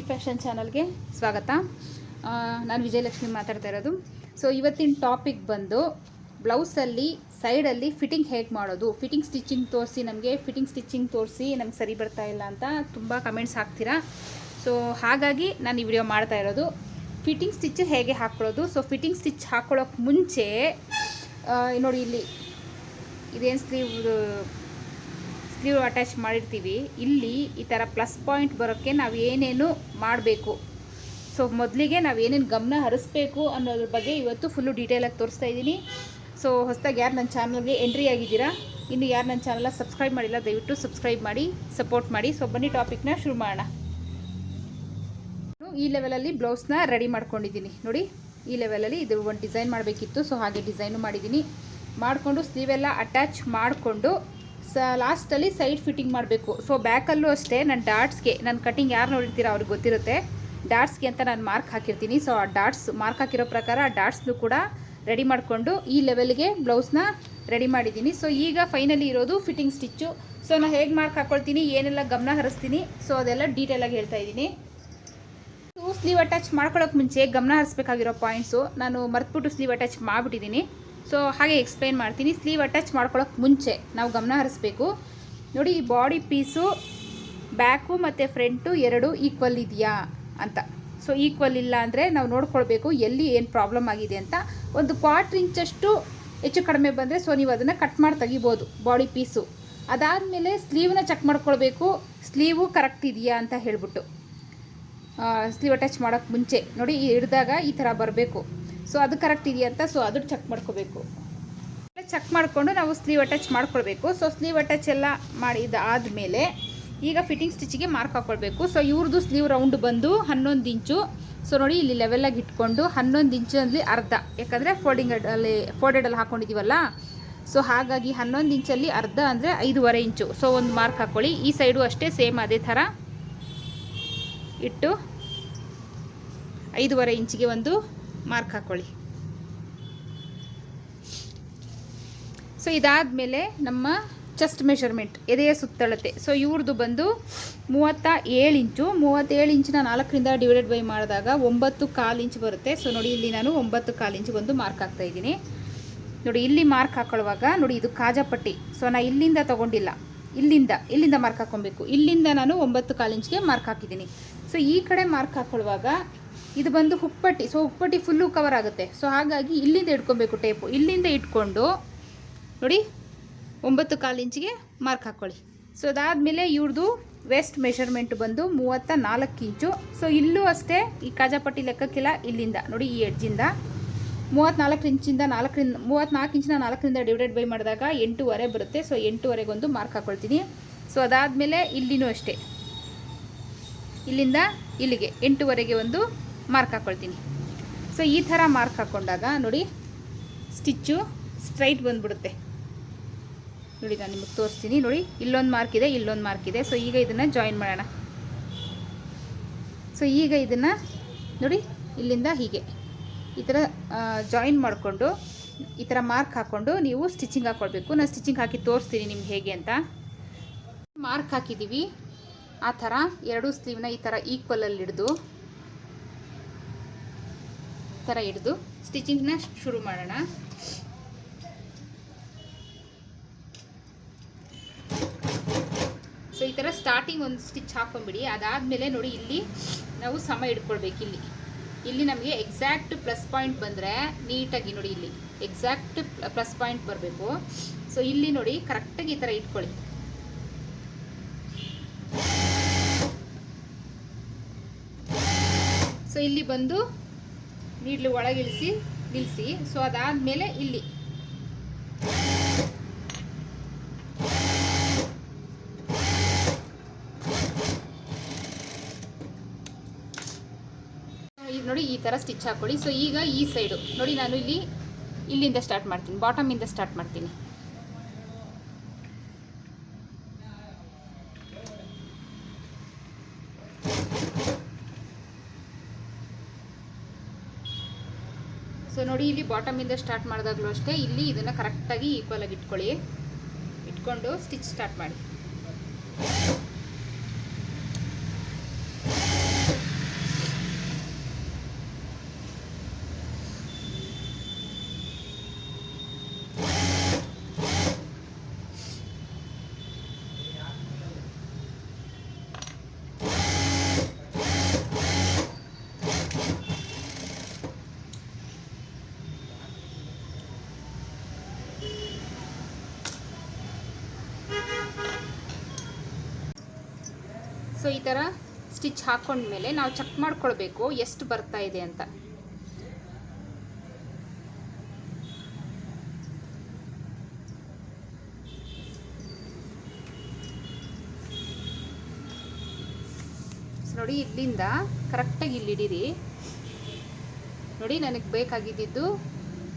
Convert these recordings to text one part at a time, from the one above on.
Fashion ಚಾನಲ್ಗೆ ಸ್ವಾಗತ. ನಾನು ವಿಜಯಲಕ್ಷ್ಮಿ ಮಾತಾಡ್ತಾ ಇರೋದು. ಸೊ ಇವತ್ತಿನ ಟಾಪಿಕ್ ಬಂದು ಬ್ಲೌಸಲ್ಲಿ ಸೈಡಲ್ಲಿ ಫಿಟ್ಟಿಂಗ್ ಹೇಗೆ ಮಾಡೋದು, ಫಿಟ್ಟಿಂಗ್ ಸ್ಟಿಚಿಂಗ್ ತೋರಿಸಿ, ನಮಗೆ ಫಿಟ್ಟಿಂಗ್ ಸ್ಟಿಚಿಂಗ್ ತೋರಿಸಿ ನಮ್ಗೆ ಸರಿ ಬರ್ತಾ ಇಲ್ಲ ಅಂತ ತುಂಬ ಕಮೆಂಟ್ಸ್ ಹಾಕ್ತೀರಾ. ಸೊ ಹಾಗಾಗಿ ನಾನು ಈ ವಿಡಿಯೋ ಮಾಡ್ತಾ ಇರೋದು ಫಿಟ್ಟಿಂಗ್ ಸ್ಟಿಚ್ ಹೇಗೆ ಹಾಕ್ಕೊಳ್ಳೋದು. ಸೊ ಫಿಟ್ಟಿಂಗ್ ಸ್ಟಿಚ್ ಹಾಕ್ಕೊಳ್ಳೋಕೆ ಮುಂಚೆ ನೋಡಿ, ಇಲ್ಲಿ ಇದೇನು ಸ್ಲೀವ್ ಅಟ್ಯಾಚ್ ಮಾಡಿರ್ತೀವಿ, ಇಲ್ಲಿ ಈ ಥರ ಪ್ಲಸ್ ಪಾಯಿಂಟ್ ಬರೋಕ್ಕೆ ನಾವು ಏನೇನು ಮಾಡಬೇಕು, ಸೊ ಮೊದಲಿಗೆ ನಾವು ಏನೇನು ಗಮನ ಹರಿಸ್ಬೇಕು ಅನ್ನೋದ್ರ ಬಗ್ಗೆ ಇವತ್ತು ಫುಲ್ಲು ಡೀಟೇಲಾಗಿ ತೋರಿಸ್ತಾ ಇದ್ದೀನಿ. ಸೊ ಹೊಸದಾಗಿ ಯಾರು ನನ್ನ ಚಾನಲ್ಗೆ ಎಂಟ್ರಿ ಆಗಿದ್ದೀರಾ, ಇನ್ನು ಯಾರು ನನ್ನ ಚಾನಲ್ನ ಸಬ್ಸ್ಕ್ರೈಬ್ ಮಾಡಿಲ್ಲ ದಯವಿಟ್ಟು ಸಬ್ಸ್ಕ್ರೈಬ್ ಮಾಡಿ, ಸಪೋರ್ಟ್ ಮಾಡಿ. ಸೊ ಬನ್ನಿ ಟಾಪಿಕ್ನ ಶುರು ಮಾಡೋಣ. ಈ ಲೆವೆಲಲ್ಲಿ ಬ್ಲೌಸ್ನ ರೆಡಿ ಮಾಡ್ಕೊಂಡಿದ್ದೀನಿ. ನೋಡಿ, ಈ ಲೆವೆಲಲ್ಲಿ ಇದು ಒಂದು ಡಿಸೈನ್ ಮಾಡಬೇಕಿತ್ತು, ಸೊ ಹಾಗೆ ಡಿಸೈನು ಮಾಡಿದ್ದೀನಿ. ಮಾಡಿಕೊಂಡು ಸ್ಲೀವೆಲ್ಲ ಅಟ್ಯಾಚ್ ಮಾಡಿಕೊಂಡು ಲಾಸ್ಟಲ್ಲಿ ಸೈಡ್ ಫಿಟ್ಟಿಂಗ್ ಮಾಡಬೇಕು. ಸೊ ಬ್ಯಾಕಲ್ಲೂ ಅಷ್ಟೇ ನಾನು ಡಾಟ್ಸ್ಗೆ, ನನ್ನ ಕಟಿಂಗ್ ಯಾರು ನೋಡಿರ್ತೀರ ಅವ್ರಿಗೆ ಗೊತ್ತಿರುತ್ತೆ, ಡಾಟ್ಸ್ಗೆ ಅಂತ ನಾನು ಮಾರ್ಕ್ ಹಾಕಿರ್ತೀನಿ. ಸೊ ಆ ಡಾಟ್ಸ್ ಮಾರ್ಕ್ ಹಾಕಿರೋ ಪ್ರಕಾರ ಆ ಡಾಟ್ಸ್ನು ಕೂಡ ರೆಡಿ ಮಾಡಿಕೊಂಡು ಈ ಲೆವೆಲ್ಗೆ ಬ್ಲೌಸ್ನ ರೆಡಿ ಮಾಡಿದ್ದೀನಿ. ಸೊ ಈಗ ಫೈನಲಿ ಇರೋದು ಫಿಟ್ಟಿಂಗ್ ಸ್ಟಿಚ್ಚು. ಸೊ ನಾನು ಹೇಗೆ ಮಾರ್ಕ್ ಹಾಕ್ಕೊಳ್ತೀನಿ, ಏನೆಲ್ಲ ಗಮನ ಹರಿಸ್ತೀನಿ, ಸೊ ಅದೆಲ್ಲ ಡೀಟೇಲಾಗಿ ಹೇಳ್ತಾ ಇದ್ದೀನಿ. ಸ್ಲೀವ್ ಅಟ್ಯಾಚ್ ಮಾಡ್ಕೊಳ್ಳೋಕೆ ಮುಂಚೆ ಗಮನ ಹರಿಸ್ಬೇಕಾಗಿರೋ ಪಾಯಿಂಟ್ಸು ನಾನು ಮರ್ತ್ಬಿಟ್ಟು ಸ್ಲೀವ್ ಅಟ್ಯಾಚ್ ಮಾಡಿಬಿಟ್ಟಿದ್ದೀನಿ. ಸೊ ಹಾಗೆ ಎಕ್ಸ್ಪ್ಲೈನ್ ಮಾಡ್ತೀನಿ. ಸ್ಲೀವ್ ಅಟ್ಯಾಚ್ ಮಾಡ್ಕೊಳ್ಳೋಕೆ ಮುಂಚೆ ನಾವು ಗಮನ ಹರಿಸ್ಬೇಕು. ನೋಡಿ, ಈ ಬಾಡಿ ಪೀಸು ಬ್ಯಾಕು ಮತ್ತು ಫ್ರಂಟು ಎರಡು ಈಕ್ವಲ್ ಇದೆಯಾ ಅಂತ. ಸೊ ಈಕ್ವಲ್ ಇಲ್ಲ ಅಂದರೆ ನಾವು ನೋಡ್ಕೊಳ್ಬೇಕು ಎಲ್ಲಿ ಏನು ಪ್ರಾಬ್ಲಮ್ ಆಗಿದೆ ಅಂತ. ಒಂದು 1/4 ಇಂಚಷ್ಟು ಹೆಚ್ಚು ಕಡಿಮೆ ಬಂದರೆ ಸೊ ನೀವು ಅದನ್ನು ಕಟ್ ಮಾಡಿ ತೆಗಿಬೋದು ಬಾಡಿ ಪೀಸು. ಅದಾದಮೇಲೆ ಸ್ಲೀವ್ನ ಚೆಕ್ ಮಾಡ್ಕೊಳ್ಬೇಕು, ಸ್ಲೀವು ಕರೆಕ್ಟ್ ಇದೆಯಾ ಅಂತ ಹೇಳ್ಬಿಟ್ಟು. ಸ್ಲೀವ್ ಅಟ್ಯಾಚ್ ಮಾಡೋಕ್ಕೆ ಮುಂಚೆ ನೋಡಿ, ಹಿಡಿದಾಗ ಈ ಥರ ಬರಬೇಕು. ಸೊ ಅದು ಕರೆಕ್ಟ್ ಇದೆಯಾ ಅಂತ, ಸೊ ಅದು ಚೆಕ್ ಮಾಡ್ಕೋಬೇಕು. ಚೆಕ್ ಮಾಡಿಕೊಂಡು ನಾವು ಸ್ಲೀವ್ ಅಟ್ಯಾಚ್ ಮಾಡ್ಕೊಳ್ಬೇಕು. ಸೊ ಸ್ಲೀವ್ ಅಟ್ಯಾಚ್ ಎಲ್ಲ ಮಾಡಿದಾದಮೇಲೆ ಈಗ ಫಿಟ್ಟಿಂಗ್ ಸ್ಟಿಚಿಗೆ ಮಾರ್ಕ್ ಹಾಕ್ಕೊಳ್ಬೇಕು. ಸೊ ಇವ್ರದ್ದು ಸ್ಲೀವ್ ರೌಂಡ್ ಬಂದು 11 ಇಂಚು. ಸೊ ನೋಡಿ, ಇಲ್ಲಿ ಲೆವೆಲಾಗಿ ಇಟ್ಕೊಂಡು 11 ಇಂಚಲ್ಲಿ ಅರ್ಧ, ಯಾಕಂದರೆ ಫೋಲ್ಡೆಡಲ್ಲಿ ಹಾಕ್ಕೊಂಡಿದ್ದೀವಲ್ಲ, ಸೊ ಹಾಗಾಗಿ 11 ಇಂಚಲ್ಲಿ ಅರ್ಧ ಅಂದರೆ 5.5 ಇಂಚು. ಸೊ ಒಂದು ಮಾರ್ಕ್ ಹಾಕ್ಕೊಳ್ಳಿ. ಈ ಸೈಡು ಅಷ್ಟೇ ಸೇಮ್ ಅದೇ ಥರ ಇಟ್ಟು 5.5 ಇಂಚಿಗೆ ಒಂದು ಮಾರ್ಕ್ ಹಾಕ್ಕೊಳ್ಳಿ. ಸೊ ಇದಾದಮೇಲೆ ನಮ್ಮ ಚೆಸ್ಟ್ ಮೆಷರ್ಮೆಂಟ್, ಎದೆಯ ಸುತ್ತಳತೆ. ಸೊ ಇವ್ರದ್ದು ಬಂದು 37 ಇಂಚು. 37 ಇಂಚಿನ 4ರಿಂದ ಡಿವೈಡೆಡ್ ಬೈ ಮಾಡಿದಾಗ 9.25 ಇಂಚ್ ಬರುತ್ತೆ. ಸೊ ನೋಡಿ, ಇಲ್ಲಿ ನಾನು 9.25 ಇಂಚ್ ಒಂದು ಮಾರ್ಕ್ ಹಾಕ್ತಾ ಇದ್ದೀನಿ. ನೋಡಿ, ಇಲ್ಲಿ ಮಾರ್ಕ್ ಹಾಕೊಳ್ಳುವಾಗ ನೋಡಿ, ಇದು ಕಾಜಾಪಟ್ಟಿ. ಸೊ ನಾನು ಇಲ್ಲಿಂದ ತೊಗೊಂಡಿಲ್ಲ, ಇಲ್ಲಿಂದ ಮಾರ್ಕ್ ಹಾಕ್ಕೊಬೇಕು. ಇಲ್ಲಿಂದ ನಾನು 9.25 ಇಂಚ್ಗೆ ಮಾರ್ಕ್ ಹಾಕಿದ್ದೀನಿ. ಸೊ ಈ ಕಡೆ ಮಾರ್ಕ್ ಹಾಕೊಳ್ಳುವಾಗ ಇದು ಬಂದು ಹುಕ್ಪಟ್ಟಿ. ಸೊ ಹುಕ್ಪಟ್ಟಿ ಫುಲ್ಲು ಕವರ್ ಆಗುತ್ತೆ. ಸೊ ಹಾಗಾಗಿ ಇಲ್ಲಿಂದ ಇಟ್ಕೊಬೇಕು ಟೇಪು. ಇಲ್ಲಿಂದ ಇಟ್ಕೊಂಡು ನೋಡಿ 9.25 ಇಂಚಿಗೆ ಮಾರ್ಕ್ ಹಾಕ್ಕೊಳ್ಳಿ. ಸೊ ಅದಾದಮೇಲೆ ಇವ್ರದ್ದು ವೆಸ್ಟ್ ಮೆಷರ್ಮೆಂಟ್ ಬಂದು 34 ಇಂಚು. ಸೊ ಇಲ್ಲೂ ಅಷ್ಟೇ ಈ ಕಾಜಾಪಟ್ಟಿ ಲೆಕ್ಕಕ್ಕಿಲ್ಲ. ಇಲ್ಲಿಂದ ನೋಡಿ, ಈ ಎಡ್ಜಿಂದ 34 ಇಂಚಿನ 4ರಿಂದ ಡಿವೈಡೆಡ್ ಬೈ ಮಾಡಿದಾಗ 8.5 ಬರುತ್ತೆ. ಸೊ 8.5ಗೊಂದು ಮಾರ್ಕ್ ಹಾಕ್ಕೊಳ್ತೀನಿ. ಸೊ ಅದಾದಮೇಲೆ ಇಲ್ಲಿನೂ ಅಷ್ಟೇ, ಇಲ್ಲಿಂದ ಇಲ್ಲಿಗೆ 8.5ಗೆ ಒಂದು ಮಾರ್ಕ್ ಹಾಕ್ಕೊಳ್ತೀನಿ. ಸೊ ಈ ಥರ ಮಾರ್ಕ್ ಹಾಕ್ಕೊಂಡಾಗ ನೋಡಿ, ಸ್ಟಿಚ್ಚು ಸ್ಟ್ರೈಟ್ ಬಂದುಬಿಡುತ್ತೆ. ನೋಡಿ, ನಾನು ನಿಮಗೆ ತೋರಿಸ್ತೀನಿ. ನೋಡಿ, ಇಲ್ಲೊಂದು ಮಾರ್ಕ್ ಇದೆ, ಇಲ್ಲೊಂದು ಮಾರ್ಕ್ ಇದೆ. ಸೊ ಈಗ ಇದನ್ನು ಜಾಯಿನ್ ಮಾಡೋಣ. ಸೊ ಈಗ ಇದನ್ನು ನೋಡಿ, ಇಲ್ಲಿಂದ ಹೀಗೆ ಈ ಥರ ಜಾಯಿನ್ ಮಾಡಿಕೊಂಡು ಈ ಥರ ಮಾರ್ಕ್ ಹಾಕ್ಕೊಂಡು ನೀವು ಸ್ಟಿಚಿಂಗ್ ಹಾಕ್ಕೊಳ್ಬೇಕು. ನಾನು ಸ್ಟಿಚಿಂಗ್ ಹಾಕಿ ತೋರಿಸ್ತೀನಿ ನಿಮ್ಗೆ ಹೇಗೆ ಅಂತ. ಮಾರ್ಕ್ ಹಾಕಿದ್ದೀವಿ, ಆ ಥರ ಎರಡೂ ಸ್ಲೀವ್ನ ಈ ಥರ ಈಕ್ವಲಲ್ಲಿ ಹಿಡಿದು ಸ್ಟಿಚಿಂಗ್ನ ಶುರು ಮಾಡೋಣ. ಸೊ ಈ ಥರ ಸ್ಟಾರ್ಟಿಂಗ್ ಒಂದು ಸ್ಟಿಚ್ ಹಾಕ್ಕೊಂಬಿಡಿ. ಅದಾದಮೇಲೆ ನೋಡಿ, ಇಲ್ಲಿ ನಾವು ಸಮ ಇಟ್ಕೊಳ್ಬೇಕು. ಇಲ್ಲಿ ನಮಗೆ ಎಕ್ಸಾಕ್ಟ್ ಪ್ಲಸ್ ಪಾಯಿಂಟ್ ಬಂದರೆ ನೀಟಾಗಿ ನೋಡಿ, ಇಲ್ಲಿ ಎಕ್ಸಾಕ್ಟ್ ಪ್ಲಸ್ ಪಾಯಿಂಟ್ ಬರಬೇಕು. ಸೊ ಇಲ್ಲಿ ನೋಡಿ, ಕರೆಕ್ಟಾಗಿ ಈ ಥರ ಇಟ್ಕೊಳ್ಳಿ. ಸೊ ಇಲ್ಲಿ ಬಂದು ನೀಡ್ಲು ಒಳಗಿಳಿಸಿ ನಿಲ್ಲಿಸಿ. ಸೊ ಅದಾದಮೇಲೆ ಇಲ್ಲಿ ನೋಡಿ, ಈ ಥರ ಸ್ಟಿಚ್ ಹಾಕ್ಕೊಳ್ಳಿ. ಸೊ ಈಗ ಈ ಸೈಡು ನೋಡಿ, ನಾನು ಇಲ್ಲಿಂದ ಸ್ಟಾರ್ಟ್ ಮಾಡ್ತೀನಿ, ಬಾಟಮಿಂದ ಸ್ಟಾರ್ಟ್ ಮಾಡ್ತೀನಿ. ಸೊ ನೋಡಿ, ಇಲ್ಲಿ ಬಾಟಮಿಂದ ಸ್ಟಾರ್ಟ್ ಮಾಡಿದಾಗಲೂ ಅಷ್ಟೇ ಇಲ್ಲಿ ಇದನ್ನು ಕರೆಕ್ಟಾಗಿ ಈಕ್ವಲಾಗಿ ಇಟ್ಕೊಂಡು ಸ್ಟಿಚ್ ಸ್ಟಾರ್ಟ್ ಮಾಡಿ. ಸೊ ಈ ಥರ ಸ್ಟಿಚ್ ಹಾಕ್ಕೊಂಡ್ಮೇಲೆ ನಾವು ಚೆಕ್ ಮಾಡ್ಕೊಳ್ಬೇಕು ಎಷ್ಟು ಬರ್ತಾ ಇದೆ ಅಂತ. ನೋಡಿ ಇಲ್ಲಿಂದ ಕರೆಕ್ಟಾಗಿ ಇಲ್ಲಿ ಹಿಡೀರಿ. ನೋಡಿ ನನಗೆ ಬೇಕಾಗಿದ್ದು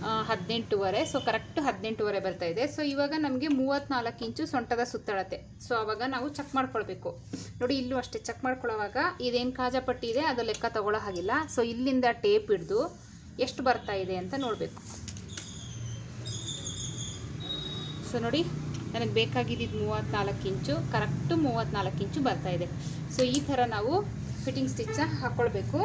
18.5, ಸೊ ಕರೆಕ್ಟ್ 18.5 ಬರ್ತಾ ಇದೆ. ಸೊ ಇವಾಗ ನಮಗೆ 34 ಇಂಚು ಸೊಂಟದ ಸುತ್ತಳತೆ. ಸೊ ಆವಾಗ ನಾವು ಚೆಕ್ ಮಾಡ್ಕೊಳ್ಬೇಕು. ನೋಡಿ ಇಲ್ಲೂ ಅಷ್ಟೇ ಚೆಕ್ ಮಾಡ್ಕೊಳ್ಳೋವಾಗ ಇದೇನು ಕಾಜಾಪಟ್ಟಿ ಇದೆ ಅದು ಲೆಕ್ಕ ತಗೊಳ್ಳೋ ಹಾಗಿಲ್ಲ. ಸೊ ಇಲ್ಲಿಂದ ಟೇಪ್ ಹಿಡಿದು ಎಷ್ಟು ಬರ್ತಾ ಇದೆ ಅಂತ ನೋಡಬೇಕು. ಸೊ ನೋಡಿ ನನಗೆ ಬೇಕಾಗಿದ್ದು 34 ಇಂಚು, ಕರೆಕ್ಟು 34 ಇಂಚು ಬರ್ತಾ ಇದೆ. ಸೊ ಈ ಥರ ನಾವು ಫಿಟ್ಟಿಂಗ್ ಸ್ಟಿಚ್ಚನ್ನ ಹಾಕ್ಕೊಳ್ಬೇಕು.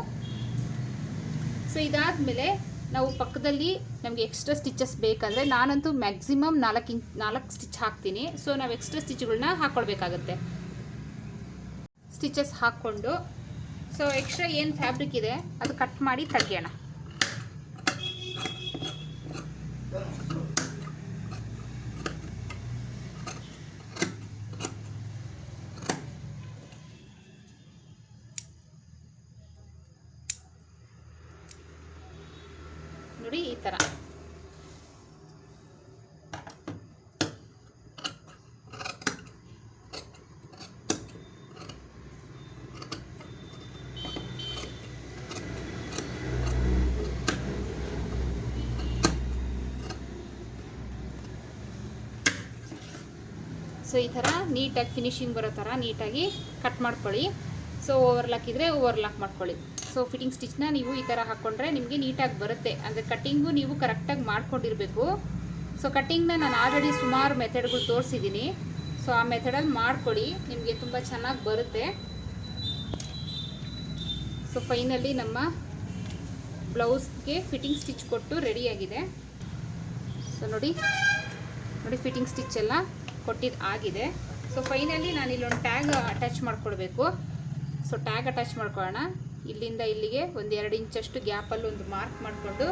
ಸೊ ಇದಾದಮೇಲೆ ನಾವು ಪಕ್ಕದಲ್ಲಿ ನಮಗೆ ಎಕ್ಸ್ಟ್ರಾ ಸ್ಟಿಚಸ್ ಬೇಕಂದರೆ, ನಾನಂತೂ ಮ್ಯಾಕ್ಸಿಮಮ್ 4 ಸ್ಟಿಚ್ ಹಾಕ್ತೀನಿ. ಸೊ ನಾವು ಎಕ್ಸ್ಟ್ರಾ ಸ್ಟಿಚ್ಗಳನ್ನ ಹಾಕ್ಕೊಳ್ಬೇಕಾಗತ್ತೆ. ಸ್ಟಿಚಸ್ ಹಾಕ್ಕೊಂಡು ಸೊ ಎಕ್ಸ್ಟ್ರಾ ಏನು ಫ್ಯಾಬ್ರಿಕ್ ಇದೆ ಅದು ಕಟ್ ಮಾಡಿ ತೆಗಿಯೋಣ. ನೋಡಿ ಈ ಥರ. ಸೊ ಈ ಥರ ನೀಟಾಗಿ ಫಿನಿಶಿಂಗ್ ಬರೋ ಥರ ನೀಟಾಗಿ ಕಟ್ ಮಾಡ್ಕೊಳ್ಳಿ. ಸೊ ಓವರ್ಲಾಕ್ ಇದ್ದರೆ ಓವರ್ಲಾಕ್ ಮಾಡ್ಕೊಳ್ಳಿ. ಸೊ ಫಿಟ್ಟಿಂಗ್ ಸ್ಟಿಚ್ನ ನೀವು ಈ ಥರ ಹಾಕ್ಕೊಂಡ್ರೆ ನಿಮಗೆ ನೀಟಾಗಿ ಬರುತ್ತೆ. ಅಂದರೆ ಕಟ್ಟಿಂಗು ನೀವು ಕರೆಕ್ಟಾಗಿ ಮಾಡ್ಕೊಂಡಿರಬೇಕು. ಸೊ ಕಟ್ಟಿಂಗ್ನ ನಾನು ಆಲ್ರೆಡಿ ಸುಮಾರು ಮೆಥಡ್ಗಳು ತೋರಿಸಿದ್ದೀನಿ. ಸೊ ಆ ಮೆಥಡಲ್ಲಿ ಮಾಡ್ಕೊಳ್ಳಿ, ನಿಮಗೆ ತುಂಬ ಚೆನ್ನಾಗಿ ಬರುತ್ತೆ. ಸೊ ಫೈನಲಿ ನಮ್ಮ ಬ್ಲೌಸ್ಗೆ ಫಿಟ್ಟಿಂಗ್ ಸ್ಟಿಚ್ ಕೊಟ್ಟು ರೆಡಿಯಾಗಿದೆ. ಸೊ ನೋಡಿ ಫಿಟ್ಟಿಂಗ್ ಸ್ಟಿಚ್ ಎಲ್ಲ ಕೊಟ್ಟಿದ್ದು ಆಗಿದೆ. ಸೊ ಫೈನಲಿ ನಾನು ಇಲ್ಲೊಂದು ಟ್ಯಾಗ್ ಅಟ್ಯಾಚ್ ಮಾಡ್ಕೊಳ್ಬೇಕು. ಸೊ ಟ್ಯಾಗ್ ಅಟ್ಯಾಚ್ ಮಾಡ್ಕೊಳ್ಳೋಣ. ಇಲ್ಲಿಂದ ಇಲ್ಲಿಗೆ ಒಂದು 2 ಇಂಚಷ್ಟು ಗ್ಯಾಪಲ್ಲಿ ಒಂದು ಮಾರ್ಕ್ ಮಾಡಿಕೊಂಡು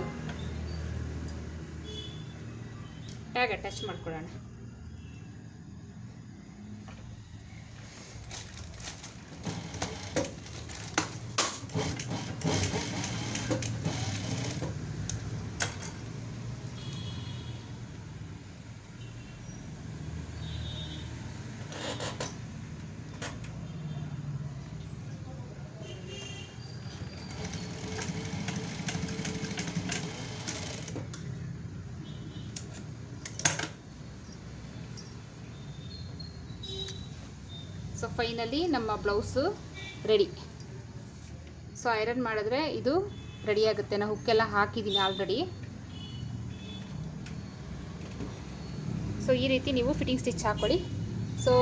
ಟ್ಯಾಗ್ ಅಟ್ಯಾಚ್ ಮಾಡ್ಕೊಳ್ಳೋಣ. ಸೊ ಫೈನಲಿ ನಮ್ಮ ಬ್ಲೌಸು ರೆಡಿ. ಸೊ ಐರನ್ ಮಾಡಿದ್ರೆ ಇದು ರೆಡಿ ಆಗುತ್ತೆ. ನಾನು ಹುಕ್ಕೆಲ್ಲ ಹಾಕಿದ್ದೀನಿ ಆಲ್ರೆಡಿ. ಸೊ ಈ ರೀತಿ ನೀವು ಫಿಟ್ಟಿಂಗ್ ಸ್ಟಿಚ್ ಹಾಕ್ಕೊಳ್ಳಿ. ಸೊ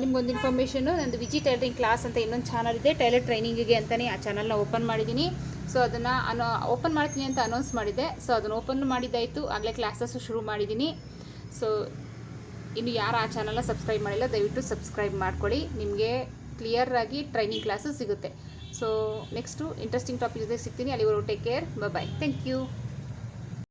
ನಿಮ್ಗೊಂದು ಇನ್ಫಾರ್ಮೇಷನು, ನಂದು ವಿಜಿ ಟೈಲರಿಂಗ್ ಕ್ಲಾಸ್ ಅಂತ ಇನ್ನೊಂದು ಚಾನಲ್ ಇದೆ, ಟೈಲರ್ ಟ್ರೈನಿಂಗಿಗೆ ಅಂತಲೇ ಆ ಚಾನಲ್ನ ಓಪನ್ ಮಾಡಿದ್ದೀನಿ. ಸೊ ಅದನ್ನು ಓಪನ್ ಮಾಡ್ತೀನಿ ಅಂತ ಅನೌನ್ಸ್ ಮಾಡಿದ್ದೆ. ಸೊ ಅದನ್ನು ಓಪನ್ ಮಾಡಿದ್ದಾಯಿತು, ಆಗಲೇ ಕ್ಲಾಸಸ್ಸು ಶುರು ಮಾಡಿದ್ದೀನಿ. ಸೊ ಇನ್ನು ಯಾರು ಆ ಚಾನಲ್ನ ಸಬ್ಸ್ಕ್ರೈಬ್ ಮಾಡಿಲ್ಲ ದಯವಿಟ್ಟು ಸಬ್ಸ್ಕ್ರೈಬ್ ಮಾಡ್ಕೊಳ್ಳಿ. ನಿಮಗೆ ಕ್ಲಿಯರಾಗಿ ಟ್ರೈನಿಂಗ್ ಕ್ಲಾಸಸ್ ಸಿಗುತ್ತೆ. ಸೊ ನೆಕ್ಸ್ಟು ಇಂಟ್ರೆಸ್ಟಿಂಗ್ ಟಾಪಿಕ್ ಜೊತೆ ಸಿಗ್ತೀನಿ. ಅಲ್ಲಿವರೆಗೂ take care, bye. Thank you.